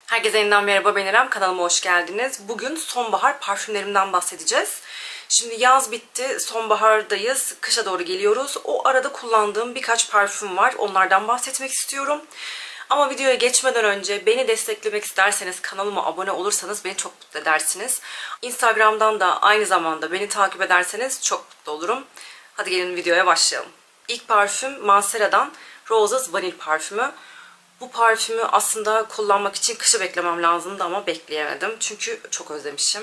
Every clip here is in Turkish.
Herkese yeniden merhaba, ben İrem. Kanalıma hoş geldiniz. Bugün sonbahar parfümlerimden bahsedeceğiz. Şimdi yaz bitti, sonbahardayız, kışa doğru geliyoruz. O arada kullandığım birkaç parfüm var, onlardan bahsetmek istiyorum. Ama videoya geçmeden önce beni desteklemek isterseniz, kanalıma abone olursanız beni çok mutlu edersiniz. Instagram'dan da aynı zamanda beni takip ederseniz çok mutlu olurum. Hadi gelin videoya başlayalım. İlk parfüm Mancera'dan Roses Vanille parfümü. Bu parfümü aslında kullanmak için kışı beklemem lazımdı ama bekleyemedim. Çünkü çok özlemişim.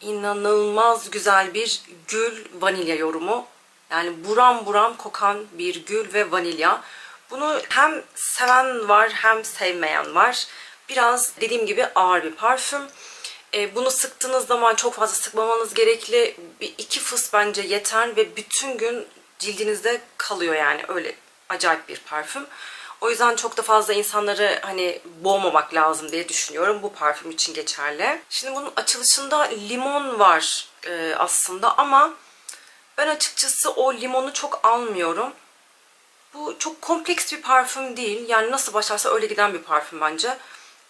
İnanılmaz güzel bir gül vanilya yorumu. Yani buram buram kokan bir gül ve vanilya. Bunu hem seven var hem sevmeyen var. Biraz dediğim gibi ağır bir parfüm. Bunu sıktığınız zaman çok fazla sıkmamanız gerekli. Bir iki fıs bence yeter ve bütün gün cildinizde kalıyor, yani öyle acayip bir parfüm. O yüzden çok da fazla insanları hani boğmamak lazım diye düşünüyorum. Bu parfüm için geçerli. Şimdi bunun açılışında limon var aslında ama ben açıkçası o limonu çok almıyorum. Bu çok kompleks bir parfüm değil. Yani nasıl başlarsa öyle giden bir parfüm bence.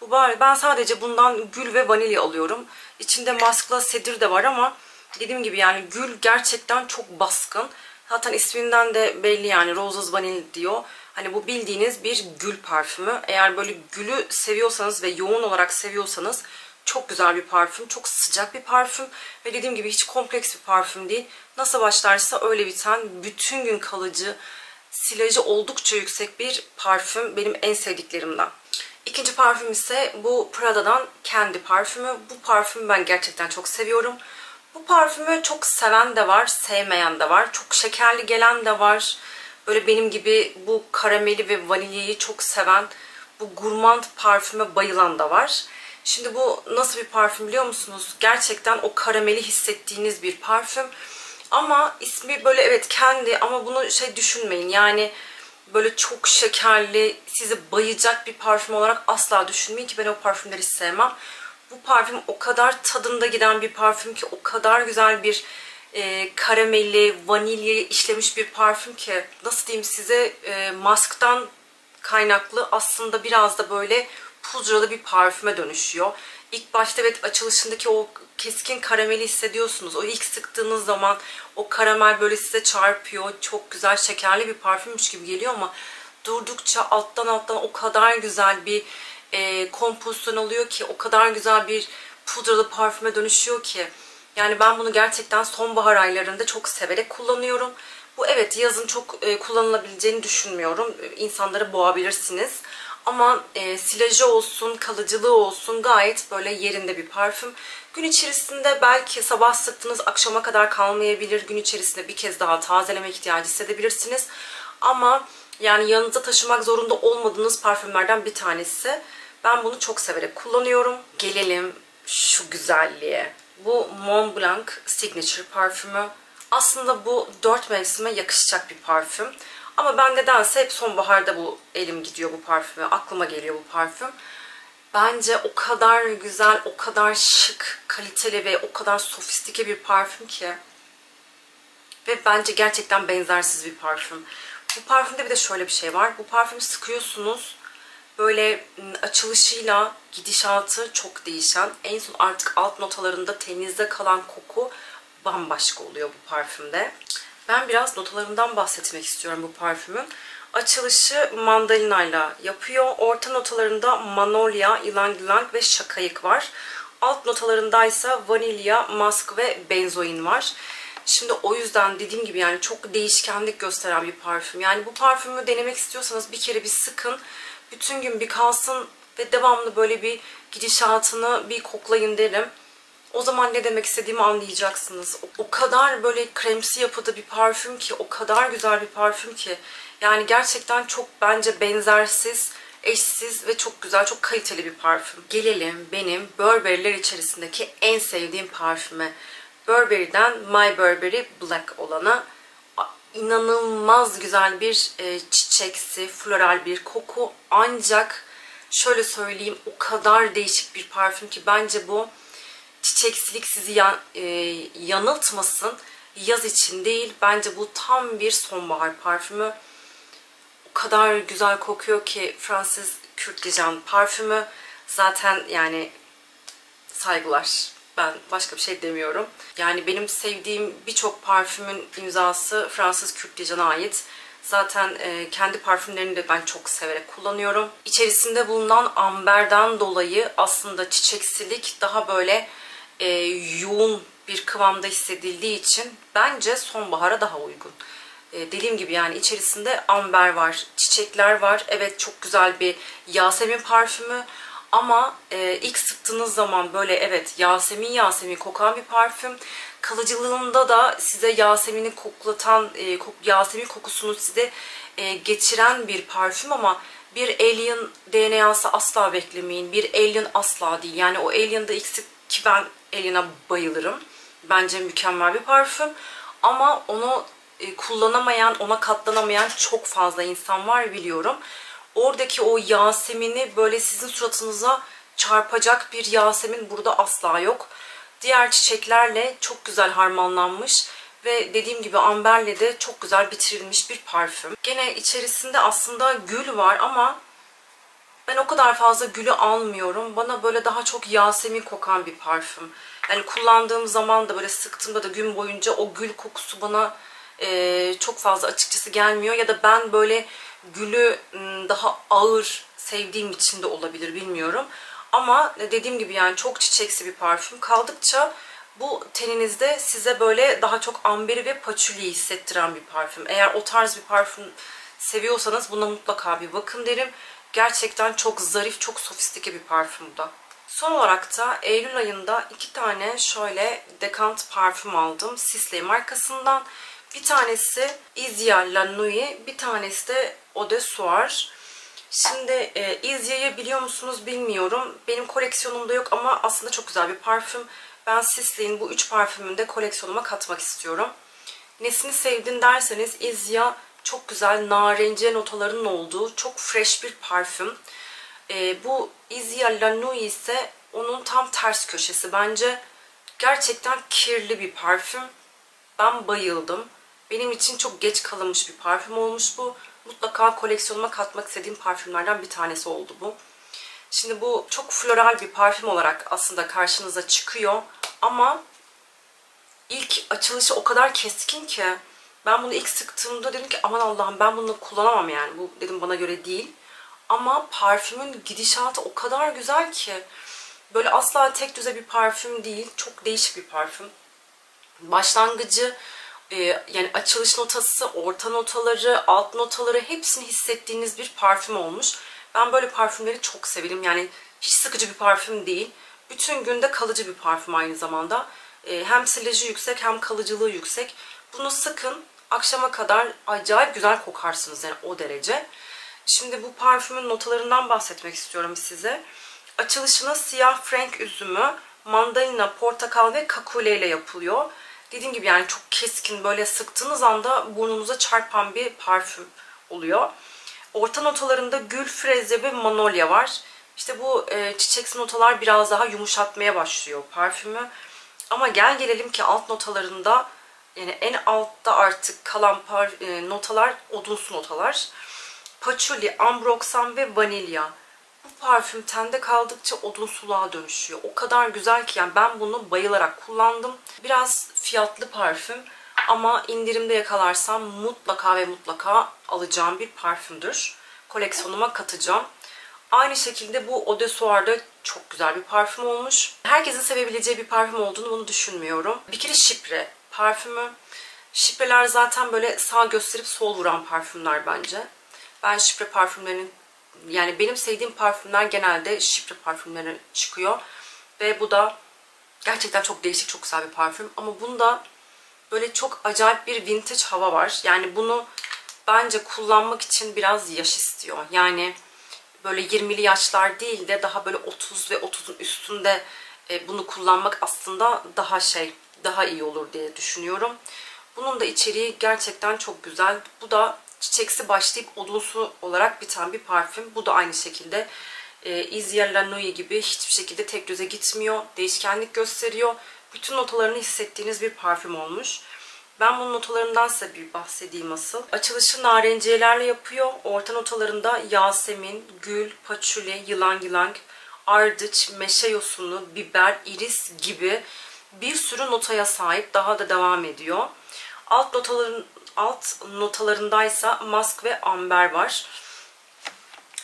Bu bari, ben sadece bundan gül ve vanilya alıyorum. İçinde maskla sedir de var ama dediğim gibi yani gül gerçekten çok baskın. Zaten isminden de belli, yani Roses Vanille diyor. Hani bu bildiğiniz bir gül parfümü. Eğer böyle gülü seviyorsanız ve yoğun olarak seviyorsanız çok güzel bir parfüm. Çok sıcak bir parfüm. Ve dediğim gibi hiç kompleks bir parfüm değil. Nasıl başlarsa öyle biten, bütün gün kalıcı, silajı oldukça yüksek bir parfüm. Benim en sevdiklerimden. İkinci parfüm ise bu Prada'dan Candy parfümü. Bu parfümü ben gerçekten çok seviyorum. Bu parfümü çok seven de var, sevmeyen de var. Çok şekerli gelen de var. Böyle benim gibi bu karameli ve vanilyayı çok seven, bu gurmand parfüme bayılan da var. Şimdi bu nasıl bir parfüm biliyor musunuz? Gerçekten o karameli hissettiğiniz bir parfüm. Ama ismi böyle, evet, Candy, ama bunu şey düşünmeyin. Yani böyle çok şekerli, sizi bayacak bir parfüm olarak asla düşünmeyin ki ben o parfümleri hiç sevmem. Bu parfüm o kadar tadında giden bir parfüm ki, o kadar güzel bir karameli, vanilyayı işlemiş bir parfüm ki, nasıl diyeyim size, masktan kaynaklı aslında biraz da böyle pudralı bir parfüme dönüşüyor. İlk başta evet, açılışındaki o keskin karameli hissediyorsunuz. O ilk sıktığınız zaman o karamel böyle size çarpıyor. Çok güzel şekerli bir parfümmüş gibi geliyor ama durdukça alttan o kadar güzel bir kompozisyon oluyor ki, o kadar güzel bir pudralı parfüme dönüşüyor ki. Yani ben bunu gerçekten sonbahar aylarında çok severek kullanıyorum. Bu evet, yazın çok kullanılabileceğini düşünmüyorum. İnsanları boğabilirsiniz. Ama silajı olsun, kalıcılığı olsun gayet böyle yerinde bir parfüm. Gün içerisinde belki sabah sıktınız, akşama kadar kalmayabilir. Gün içerisinde bir kez daha tazeleme ihtiyacı hissedebilirsiniz. Ama yani yanınıza taşımak zorunda olmadığınız parfümlerden bir tanesi. Ben bunu çok severek kullanıyorum. Gelelim şu güzelliğe. Bu Mont Blanc Signature parfümü. Aslında bu 4 mevsime yakışacak bir parfüm. Ama ben nedense hep sonbaharda bu elim gidiyor bu parfüme. Aklıma geliyor bu parfüm. Bence o kadar güzel, o kadar şık, kaliteli ve o kadar sofistike bir parfüm ki. Ve bence gerçekten benzersiz bir parfüm. Bu parfümde bir de şöyle bir şey var. Bu parfümü sıkıyorsunuz. Böyle açılışıyla gidişatı çok değişen. En son artık alt notalarında tenizde kalan koku bambaşka oluyor bu parfümde. Ben biraz notalarından bahsetmek istiyorum bu parfümün. Açılışı mandalinayla yapıyor. Orta notalarında manolya, ylang ylang ve şakayık var. Alt notalarındaysa vanilya, mask ve benzoin var. Şimdi o yüzden dediğim gibi yani çok değişkenlik gösteren bir parfüm. Yani bu parfümü denemek istiyorsanız bir kere bir sıkın. Bütün gün bir kalsın ve devamlı böyle bir gidişatını bir koklayın derim. O zaman ne demek istediğimi anlayacaksınız. O kadar böyle kremsi yapıda bir parfüm ki, o kadar güzel bir parfüm ki. Yani gerçekten çok bence benzersiz, eşsiz ve çok güzel, çok kaliteli bir parfüm. Gelelim benim Burberry'ler içerisindeki en sevdiğim parfüme. Burberry'den My Burberry Black olana. İnanılmaz güzel bir çiçeksi, floral bir koku. Ancak şöyle söyleyeyim, o kadar değişik bir parfüm ki bence bu çiçeksilik sizi yanıltmasın. Yaz için değil, bence bu tam bir sonbahar parfümü. O kadar güzel kokuyor ki Francis Kürtlijan parfümü. Zaten yani saygılar. Ben başka bir şey demiyorum. Yani benim sevdiğim birçok parfümün imzası Fransız Kürtlijan'a ait. Zaten kendi parfümlerini de ben çok severek kullanıyorum. İçerisinde bulunan amberden dolayı aslında çiçeksilik daha böyle yoğun bir kıvamda hissedildiği için bence sonbahara daha uygun. Dediğim gibi yani içerisinde amber var, çiçekler var. Evet, çok güzel bir Yasemin parfümü. Ama ilk sıktığınız zaman böyle evet Yasemin kokan bir parfüm. Kalıcılığında da size Yasemin'i koklatan, Yasemin kokusunu size geçiren bir parfüm ama bir Alien DNA'sı asla beklemeyin. Bir Alien asla değil. Yani o Alien'da ilk ki ben Alien'a bayılırım. Bence mükemmel bir parfüm. Ama onu kullanamayan, ona katlanamayan çok fazla insan var biliyorum. Oradaki o Yasemin'i böyle sizin suratınıza çarpacak bir Yasemin burada asla yok. Diğer çiçeklerle çok güzel harmanlanmış ve dediğim gibi amberle de çok güzel bitirilmiş bir parfüm. Gene içerisinde aslında gül var ama ben o kadar fazla gülü almıyorum. Bana böyle daha çok Yasemin kokan bir parfüm. Yani kullandığım zaman da böyle sıktığımda da gün boyunca o gül kokusu bana çok fazla açıkçası gelmiyor. Ya da ben böyle gülü daha ağır sevdiğim için de olabilir, bilmiyorum. Ama dediğim gibi yani çok çiçeksi bir parfüm. Kaldıkça bu teninizde size böyle daha çok amberi ve patchouli hissettiren bir parfüm. Eğer o tarz bir parfüm seviyorsanız buna mutlaka bir bakın derim. Gerçekten çok zarif, çok sofistike bir parfüm bu da. Son olarak da Eylül ayında 2 tane şöyle dekant parfüm aldım. Sisley markasından. Bir tanesi Isia La Nuit, bir tanesi de Eau de Soir. Şimdi Isia'yı biliyor musunuz bilmiyorum. Benim koleksiyonumda yok ama aslında çok güzel bir parfüm. Ben Sisley'in bu 3 parfümünü de koleksiyonuma katmak istiyorum. Nesini sevdin derseniz Isia çok güzel narenciye notalarının olduğu çok fresh bir parfüm. Bu Isia La Nuit ise onun tam ters köşesi. Bence gerçekten kirli bir parfüm. Ben bayıldım. Benim için çok geç kalınmış bir parfüm olmuş bu. Mutlaka koleksiyonuma katmak istediğim parfümlerden bir tanesi oldu bu. Şimdi bu çok floral bir parfüm olarak aslında karşınıza çıkıyor. Ama ilk açılışı o kadar keskin ki ben bunu ilk sıktığımda dedim ki aman Allah'ım ben bunu kullanamam yani. Bu dedim bana göre değil. Ama parfümün gidişatı o kadar güzel ki böyle asla tek düze bir parfüm değil. Çok değişik bir parfüm. Başlangıcı yani açılış notası, orta notaları, alt notaları hepsini hissettiğiniz bir parfüm olmuş. Ben böyle parfümleri çok severim. Yani hiç sıkıcı bir parfüm değil. Bütün günde kalıcı bir parfüm aynı zamanda. Hem silajı yüksek hem kalıcılığı yüksek. Bunu sıkın, akşama kadar acayip güzel kokarsınız yani o derece. Şimdi bu parfümün notalarından bahsetmek istiyorum size. Açılışını siyah frank üzümü, mandalina, portakal ve kakule ile yapılıyor. Dediğim gibi yani çok keskin, böyle sıktığınız anda burnunuza çarpan bir parfüm oluyor. Orta notalarında gül, frezya ve manolya var. İşte bu çiçeksi notalar biraz daha yumuşatmaya başlıyor parfümü. Ama gel gelelim ki alt notalarında yani en altta artık kalan notalar odunsu notalar. Patchouli, ambroksan ve vanilya. Bu parfüm tende kaldıkça odunsuluğa dönüşüyor. O kadar güzel ki yani ben bunu bayılarak kullandım. Biraz fiyatlı parfüm ama indirimde yakalarsam mutlaka ve mutlaka alacağım bir parfümdür. Koleksiyonuma katacağım. Aynı şekilde bu Eau de Soir'da çok güzel bir parfüm olmuş. Herkesin sevebileceği bir parfüm olduğunu bunu düşünmüyorum. Bir kere Chypre parfümü. Chypre'ler zaten böyle sağ gösterip sol vuran parfümler bence. Ben Chypre parfümlerinin yani benim sevdiğim parfümler genelde Chypre parfümleri çıkıyor. Ve bu da gerçekten çok değişik, çok güzel bir parfüm. Ama bunda böyle çok acayip bir vintage hava var. Yani bunu bence kullanmak için biraz yaş istiyor. Yani böyle 20'li yaşlar değil de daha böyle 30 ve 30'un üstünde bunu kullanmak aslında daha iyi olur diye düşünüyorum. Bunun da içeriği gerçekten çok güzel. Bu da çiçeksi başlayıp odunsu olarak biten bir parfüm. Bu da aynı şekilde Isia La Nuit gibi hiçbir şekilde tek düze gitmiyor. Değişkenlik gösteriyor. Bütün notalarını hissettiğiniz bir parfüm olmuş. Ben bunun notalarından size bir bahsedeyim asıl. Açılışı narenciyelerle yapıyor. Orta notalarında yasemin, gül, patchouli, yılan yılan, ardıç, meşe yosunu, biber, iris gibi bir sürü notaya sahip. Daha da devam ediyor. Alt notalarındaysa musk ve amber var.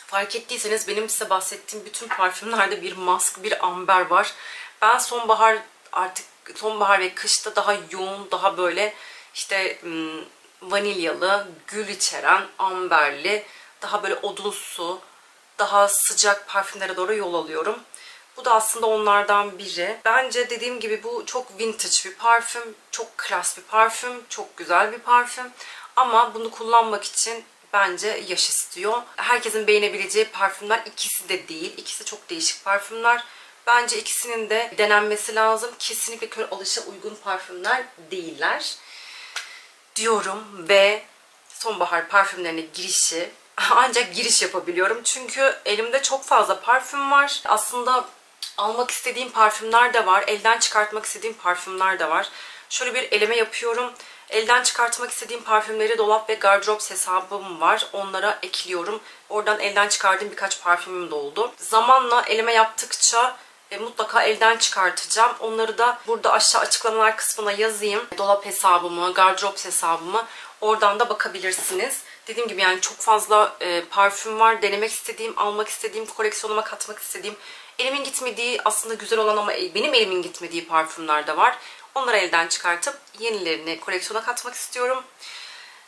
Fark ettiyseniz benim size bahsettiğim bütün parfümlerde bir musk, bir amber var. Ben sonbahar ve kışta daha yoğun, daha böyle işte vanilyalı, gül içeren, amberli, daha böyle odunsu, daha sıcak parfümlere doğru yol alıyorum. Bu da aslında onlardan biri. Bence dediğim gibi bu çok vintage bir parfüm, çok klas bir parfüm, çok güzel bir parfüm. Ama bunu kullanmak için bence yaş istiyor. Herkesin beğenebileceği parfümler ikisi de değil. İkisi çok değişik parfümler. Bence ikisinin de denenmesi lazım. Kesinlikle kör alışa uygun parfümler değiller diyorum ve sonbahar parfümlerine girişi ancak giriş yapabiliyorum. Çünkü elimde çok fazla parfüm var. Aslında almak istediğim parfümler de var. Elden çıkartmak istediğim parfümler de var. Şöyle bir eleme yapıyorum. Elden çıkartmak istediğim parfümleri dolap ve gardırop hesabım var. Onlara ekliyorum. Oradan elden çıkardığım birkaç parfümüm de oldu. Zamanla eleme yaptıkça mutlaka elden çıkartacağım. Onları da burada aşağı açıklamalar kısmına yazayım. Dolap hesabımı, gardırop hesabımı oradan da bakabilirsiniz. Dediğim gibi yani çok fazla parfüm var. Denemek istediğim, almak istediğim, koleksiyonuma katmak istediğim. Elimin gitmediği aslında güzel olan ama benim elimin gitmediği parfümler de var. Onları elden çıkartıp yenilerini koleksiyona katmak istiyorum.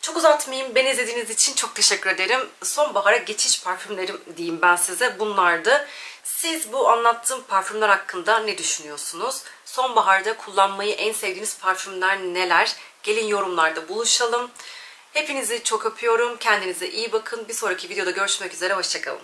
Çok uzatmayayım. Beni izlediğiniz için çok teşekkür ederim. Sonbahara geçiş parfümlerim diyeyim ben size. Bunlardı. Siz bu anlattığım parfümler hakkında ne düşünüyorsunuz? Sonbaharda kullanmayı en sevdiğiniz parfümler neler? Gelin yorumlarda buluşalım. Hepinizi çok öpüyorum. Kendinize iyi bakın. Bir sonraki videoda görüşmek üzere. Hoşça kalın.